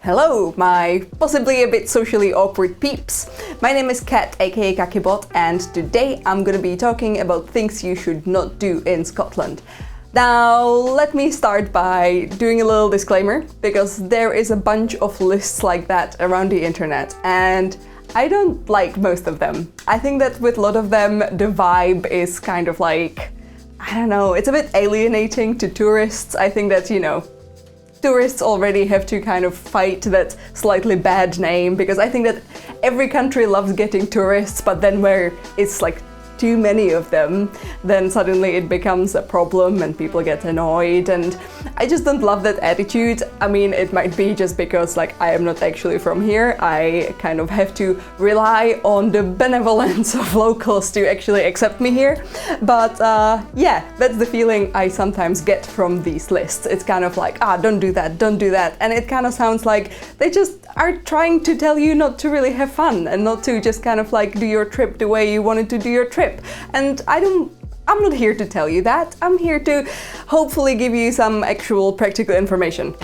Hello, my possibly a bit socially awkward peeps. My name is Kat, aka Kakibot, and today I'm gonna be talking about things you should not do in Scotland. Now, let me start by doing a little disclaimer, because there is a bunch of lists like that around the internet, and I don't like most of them. I think that with a lot of them, the vibe is kind of like, I don't know, it's a bit alienating to tourists. I think that, tourists already have to kind of fight that slightly bad name, because I think that every country loves getting tourists, but then where it's like too many of them, then suddenly it becomes a problem and people get annoyed, and I just don't love that attitude. I mean, it might be just because I am not actually from here. I kind of have to rely on the benevolence of locals to actually accept me here. But yeah, that's the feeling I sometimes get from these lists. It's kind of like, don't do that, don't do that. And it kind of sounds like they just are trying to tell you not to really have fun and not to just kind of do your trip the way you wanted to do your trip. And I'm not here to tell you that. I'm here to hopefully give you some actual practical information.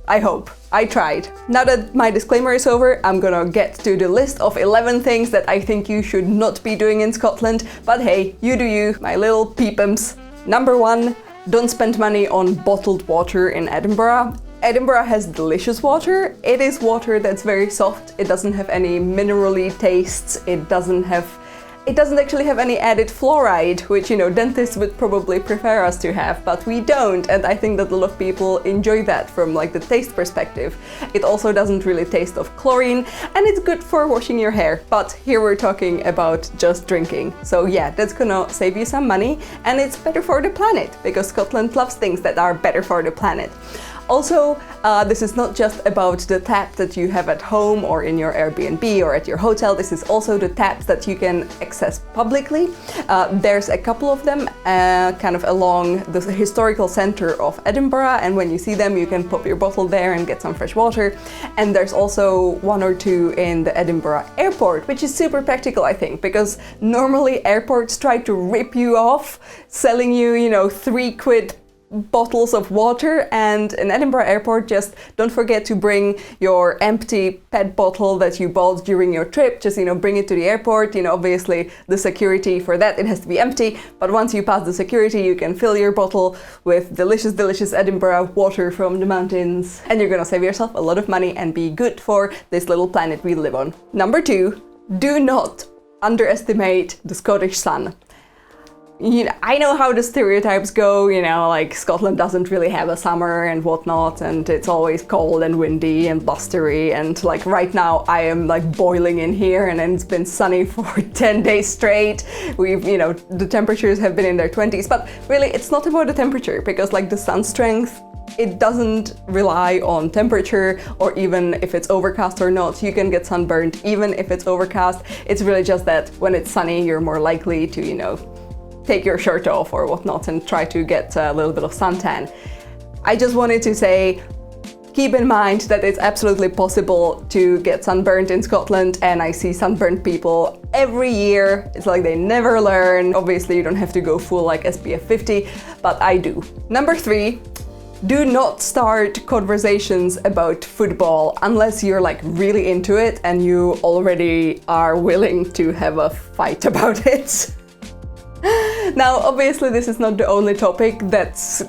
I hope. I tried. Now that my disclaimer is over, I'm gonna get to the list of 11 things that I think you should not be doing in Scotland. But hey, you do you, my little peepums. Number 1, don't spend money on bottled water in Edinburgh. Edinburgh has delicious water. It is water that's very soft. It doesn't have any minerally tastes. It doesn't actually have any added fluoride, which, dentists would probably prefer us to have, but we don't, and I think that a lot of people enjoy that from the taste perspective. It also doesn't really taste of chlorine, and it's good for washing your hair, but here we're talking about just drinking. So yeah, that's gonna save you some money, and it's better for the planet, because Scotland loves things that are better for the planet. Also, this is not just about the tap that you have at home or in your Airbnb or at your hotel. This is also the taps that you can access publicly. There's a couple of them kind of along the historical centre of Edinburgh, and when you see them you can pop your bottle there and get some fresh water. And there's also 1 or 2 in the Edinburgh airport, which is super practical, I think, because normally airports try to rip you off, selling you, £3 bottles of water, and in Edinburgh airport, just don't forget to bring your empty PET bottle that you bought during your trip. Just bring it to the airport. Obviously the security for that, it has to be empty, but once you pass the security you can fill your bottle with delicious Edinburgh water from the mountains, and you're gonna save yourself a lot of money and be good for this little planet we live on. Number 2, do not underestimate the Scottish sun. I know how the stereotypes go, Scotland doesn't really have a summer and whatnot, and it's always cold and windy and blustery, and right now I am boiling in here, and it's been sunny for 10 days straight. We've, the temperatures have been in their 20s, but really it's not about the temperature, because the sun strength, it doesn't rely on temperature, or even if it's overcast or not, you can get sunburned even if it's overcast. It's really just that when it's sunny you're more likely to, take your shirt off or whatnot and try to get a little bit of suntan. I just wanted to say, keep in mind that it's absolutely possible to get sunburned in Scotland, and I see sunburned people every year. It's like they never learn. Obviously you don't have to go full SPF 50, but I do. Number 3, do not start conversations about football unless you're really into it and you already are willing to have a fight about it. Now, obviously this is not the only topic that's,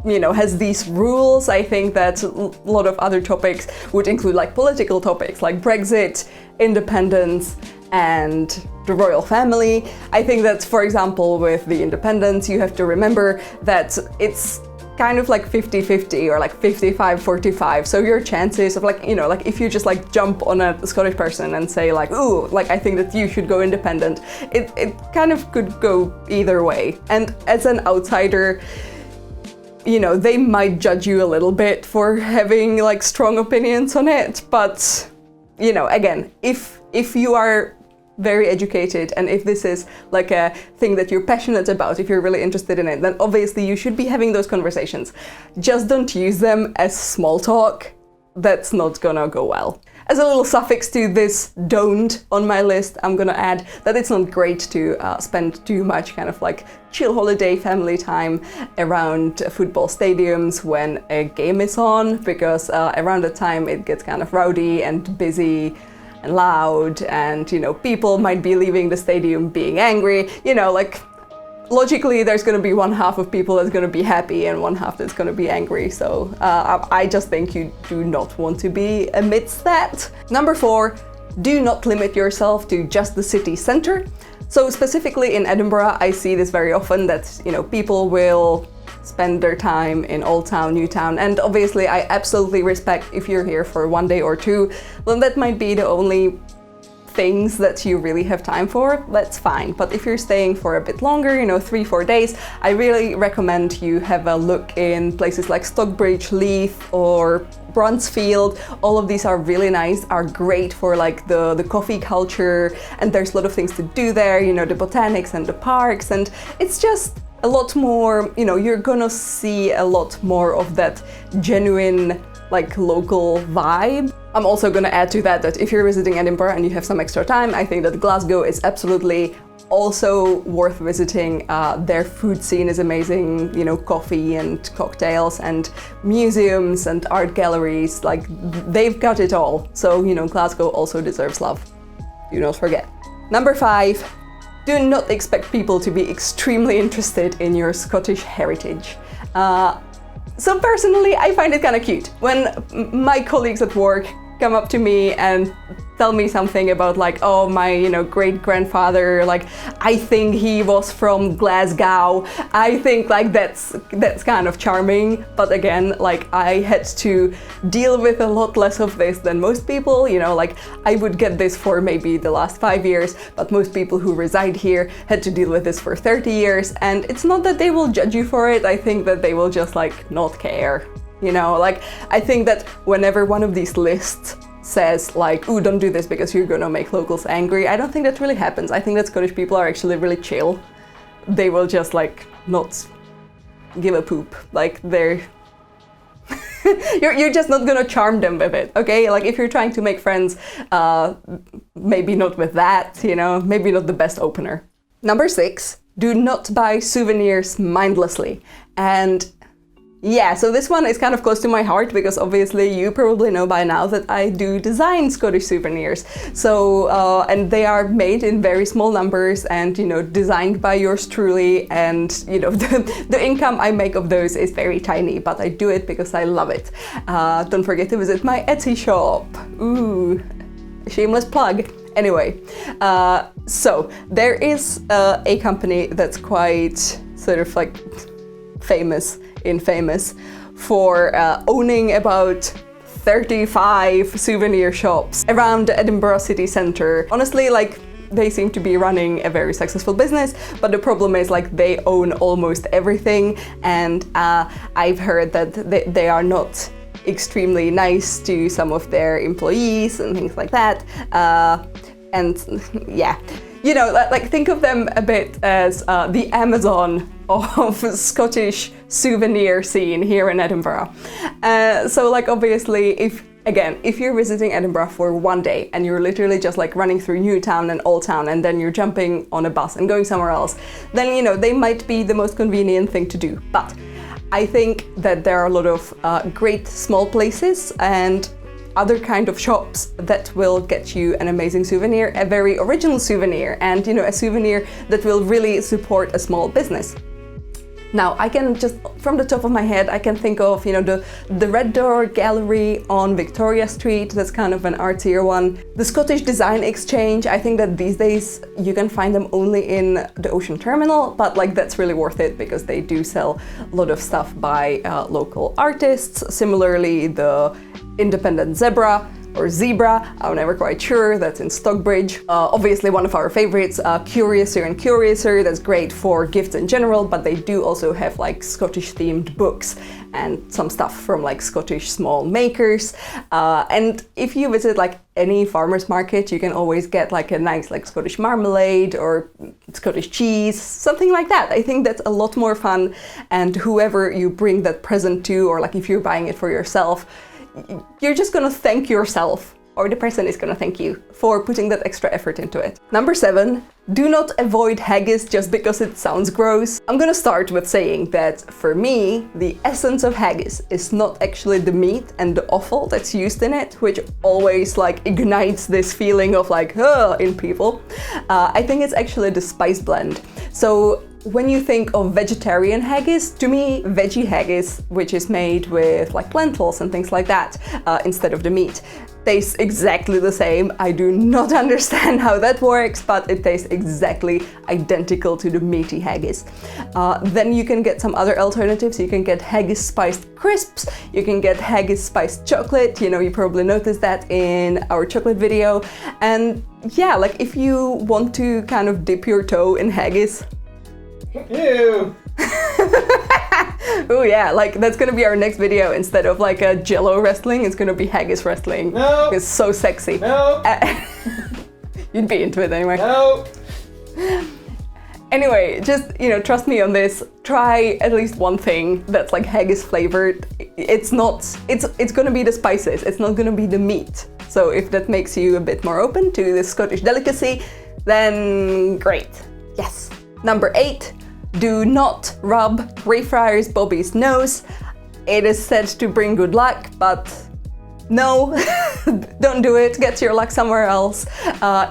has these rules. I think that a lot of other topics would include political topics like Brexit, independence, and the royal family. I think that, for example, with the independence, you have to remember that it's kind of 50-50 or 55-45. So your chances of if you just jump on a Scottish person and say ooh, I think that you should go independent, it kind of could go either way. And as an outsider, they might judge you a little bit for having strong opinions on it, but again, if you are very educated, and if this is a thing that you're passionate about, if you're really interested in it, then obviously you should be having those conversations. Just don't use them as small talk. that's not gonna go well. As a little suffix to this don't on my list, I'm gonna add that it's not great to spend too much kind of like chill holiday family time around football stadiums when a game is on, because around the time it gets kind of rowdy and busy and loud, and people might be leaving the stadium being angry, like logically there's going to be one half of people that's going to be happy and one half that's going to be angry, so I just think you do not want to be amidst that. Number 4, do not limit yourself to just the city centre. So specifically in Edinburgh, I see this very often, that people will spend their time in Old Town, New Town, and obviously I absolutely respect if you're here for 1 day or 2, then that might be the only things that you really have time for, that's fine. But if you're staying for a bit longer, 3-4 days, I really recommend you have a look in places like Stockbridge, Leith or Bronzefield. All of these are really nice, are great for like the coffee culture, and there's a lot of things to do there, the botanics and the parks, and it's just a lot more, you're gonna see a lot more of that genuine like local vibe. I'm also gonna add to that if you're visiting Edinburgh and you have some extra time, I think that Glasgow is absolutely also worth visiting. Their food scene is amazing, coffee and cocktails and museums and art galleries, like they've got it all. So, Glasgow also deserves love. Do not forget. Number 5, do not expect people to be extremely interested in your Scottish heritage. So personally, I find it kind of cute when my colleagues at work come up to me and tell me something about like, oh, my great-grandfather, like I think he was from Glasgow. I think like that's kind of charming, but again, like I had to deal with a lot less of this than most people, like I would get this for maybe the last 5 years, but most people who reside here had to deal with this for 30 years, and it's not that they will judge you for it, I think that they will just like not care. Like I think that whenever one of these lists says like, ooh, don't do this because you're gonna make locals angry, I don't think that really happens. I think that Scottish people are actually really chill. They will just like not give a poop. Like they're you're just not gonna charm them with it, okay? Like if you're trying to make friends, maybe not with that, maybe not the best opener. Number 6, do not buy souvenirs mindlessly. And yeah, so this one is kind of close to my heart because obviously you probably know by now that I do design Scottish souvenirs. So, and they are made in very small numbers and, designed by yours truly. And, the income I make of those is very tiny, but I do it because I love it. Don't forget to visit my Etsy shop. Ooh, shameless plug. Anyway, so there is a company that's quite sort of like infamous for owning about 35 souvenir shops around the Edinburgh city centre. Honestly, like they seem to be running a very successful business, but the problem is like they own almost everything, and I've heard that they are not extremely nice to some of their employees and things like that. And yeah, like think of them a bit as the Amazon of Scottish souvenir scene here in Edinburgh. So like obviously if you're visiting Edinburgh for 1 day and you're literally just like running through New Town and Old Town and then you're jumping on a bus and going somewhere else, then they might be the most convenient thing to do. But I think that there are a lot of great small places and other kind of shops that will get you an amazing souvenir, a very original souvenir, and a souvenir that will really support a small business. Now, I can just, from the top of my head, I can think of, the Red Door Gallery on Victoria Street, that's kind of an artsier one. The Scottish Design Exchange, I think that these days you can find them only in the Ocean Terminal, but like that's really worth it because they do sell a lot of stuff by local artists. Similarly, the Independent Zebra, I'm never quite sure, that's in Stockbridge. Obviously one of our favorites, Curiouser and Curiouser, that's great for gifts in general, but they do also have like Scottish themed books and some stuff from like Scottish small makers. And if you visit like any farmer's market, you can always get like a nice like Scottish marmalade or Scottish cheese, something like that. I think that's a lot more fun, and whoever you bring that present to, or like if you're buying it for yourself, you're just gonna thank yourself, or the person is gonna thank you for putting that extra effort into it. Number 7, do not avoid haggis just because it sounds gross. I'm gonna start with saying that for me, the essence of haggis is not actually the meat and the offal that's used in it, which always like ignites this feeling of like, in people. I think it's actually the spice blend. So when you think of vegetarian haggis, to me, veggie haggis, which is made with like lentils and things like that, instead of the meat, tastes exactly the same. I do not understand how that works, but it tastes exactly identical to the meaty haggis. Then you can get some other alternatives. You can get haggis spiced crisps, you can get haggis spiced chocolate, you probably noticed that in our chocolate video. And yeah, like if you want to kind of dip your toe in haggis. Ew! Oh yeah, like that's gonna be our next video. Instead of like a jello wrestling, it's gonna be haggis wrestling. No! It's so sexy. No! You'd be into it anyway. No! Anyway, just, trust me on this. Try at least one thing that's like haggis flavored. It's gonna be the spices, it's not gonna be the meat. So if that makes you a bit more open to this Scottish delicacy, then great. Yes. Number 8, do not rub Refriers Bobby's nose. It is said to bring good luck, but no, don't do it. Get your luck somewhere else.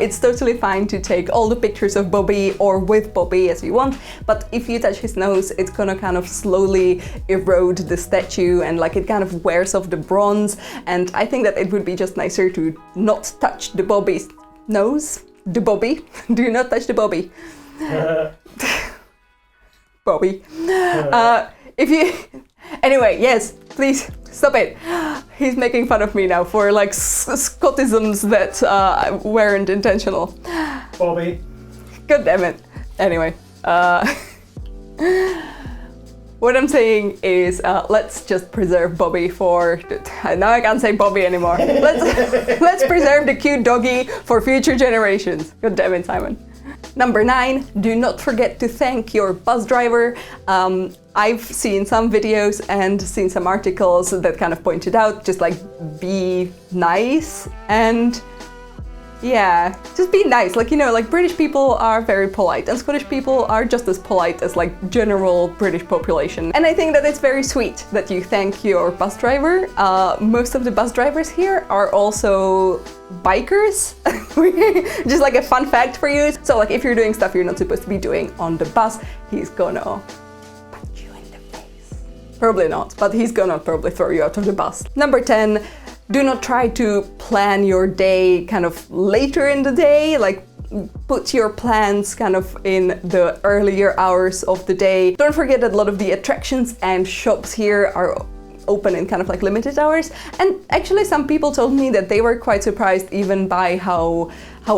It's totally fine to take all the pictures of Bobby or with Bobby as you want, but if you touch his nose, it's gonna kind of slowly erode the statue and like it kind of wears off the bronze. And I think that it would be just nicer to not touch the Bobby's nose. The Bobby. Do not touch the Bobby. Bobby. If you... Anyway, yes, please stop it. He's making fun of me now for like Scottisms that weren't intentional. Bobby. God damn it. Anyway, what I'm saying is let's just preserve Bobby for... Now I can't say Bobby anymore. Let's preserve the cute doggy for future generations. God damn it, Simon. Number 9, do not forget to thank your bus driver. I've seen some videos and seen some articles that kind of pointed out, just like be nice and yeah, just be nice. Like, like British people are very polite and Scottish people are just as polite as like general British population. And I think that it's very sweet that you thank your bus driver. Most of the bus drivers here are also bikers. Just like a fun fact for you. So like if you're doing stuff you're not supposed to be doing on the bus, he's gonna punch you in the face. Probably not, but he's gonna probably throw you out of the bus. Number 10, do not try to plan your day kind of later in the day. Like put your plans kind of in the earlier hours of the day. Don't forget that a lot of the attractions and shops here are open in kind of like limited hours. And actually some people told me that they were quite surprised even by how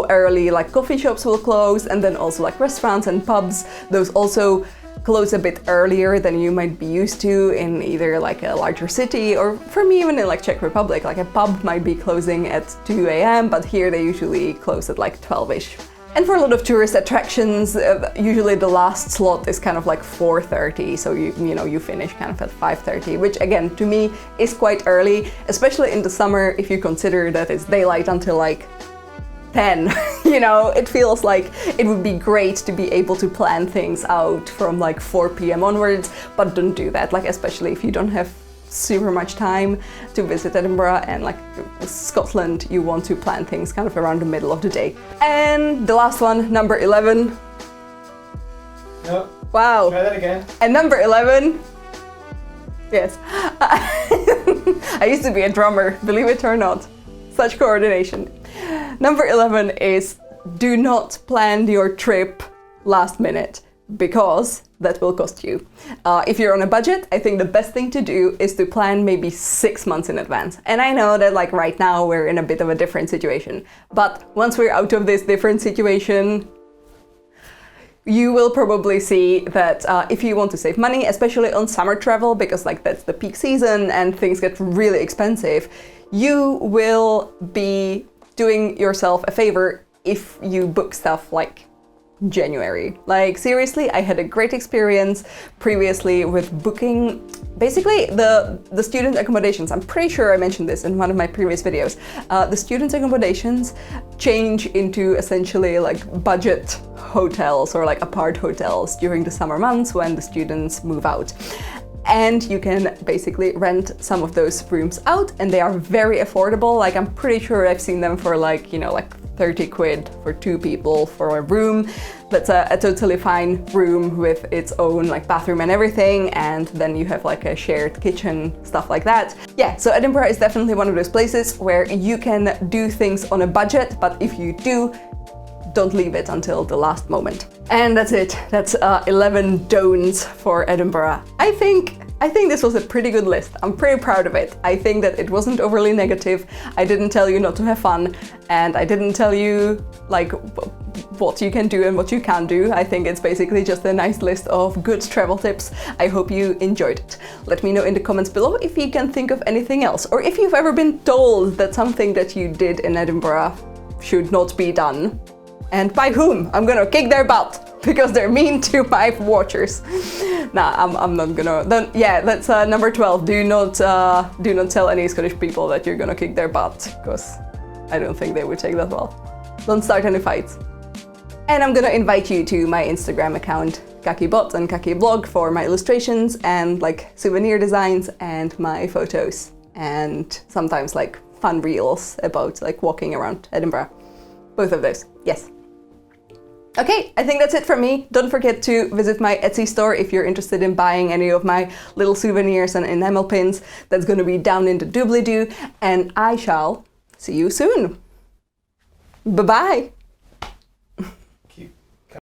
early like coffee shops will close, and then also like restaurants and pubs, those also close a bit earlier than you might be used to in either like a larger city, or for me even in like Czech Republic, like a pub might be closing at 2 a.m. but here they usually close at like 12ish. And for a lot of tourist attractions, usually the last slot is kind of like 4:30, so you finish kind of at 5:30, which again to me is quite early, especially in the summer if you consider that it's daylight until like 10. It feels like it would be great to be able to plan things out from like 4 p.m. onwards, but don't do that, like especially if you don't have super much time to visit Edinburgh, and like Scotland, you want to plan things kind of around the middle of the day. And the last one, number 11. No. Wow. Try that again. And number 11. Yes. I used to be a drummer, believe it or not. Such coordination. Number 11 is do not plan your trip last minute, because that will cost you. If you're on a budget, I think the best thing to do is to plan maybe 6 months in advance. And I know that like right now we're in a bit of a different situation, but once we're out of this different situation, you will probably see that if you want to save money, especially on summer travel, because like that's the peak season and things get really expensive, you will be doing yourself a favor if you book stuff like January. Like seriously, I had a great experience previously with booking basically the student accommodations. I'm pretty sure I mentioned this in one of my previous videos. The student accommodations change into essentially like budget hotels or like apart hotels during the summer months when the students move out. And you can basically rent some of those rooms out, and they are very affordable. Like I'm pretty sure I've seen them for like, you know, like 30 quid for 2 people for a room. That's a totally fine room with its own like bathroom and everything, and then you have like a shared kitchen, stuff like that. Yeah, so Edinburgh is definitely one of those places where you can do things on a budget, but if you do, don't leave it until the last moment. And that's it. That's 11 don'ts for Edinburgh. I think this was a pretty good list. I'm pretty proud of it. I think that it wasn't overly negative. I didn't tell you not to have fun, and I didn't tell you like what you can do and what you can't do. I think it's basically just a nice list of good travel tips. I hope you enjoyed it. Let me know in the comments below if you can think of anything else, or if you've ever been told that something that you did in Edinburgh should not be done. And by whom? I'm gonna kick their butt because they're mean to my watchers. Nah, I'm not gonna. Then yeah, that's number 12. Do not tell any Scottish people that you're gonna kick their butt, because I don't think they would take that well. Don't start any fights. And I'm gonna invite you to my Instagram account, KakiBot and KakiBlog, for my illustrations and like souvenir designs and my photos, and sometimes like fun reels about like walking around Edinburgh. Both of those, yes. Okay, I think that's it from me. Don't forget to visit my Etsy store if you're interested in buying any of my little souvenirs and enamel pins. That's gonna be down in the doobly-doo, and I shall see you soon. Bye-bye!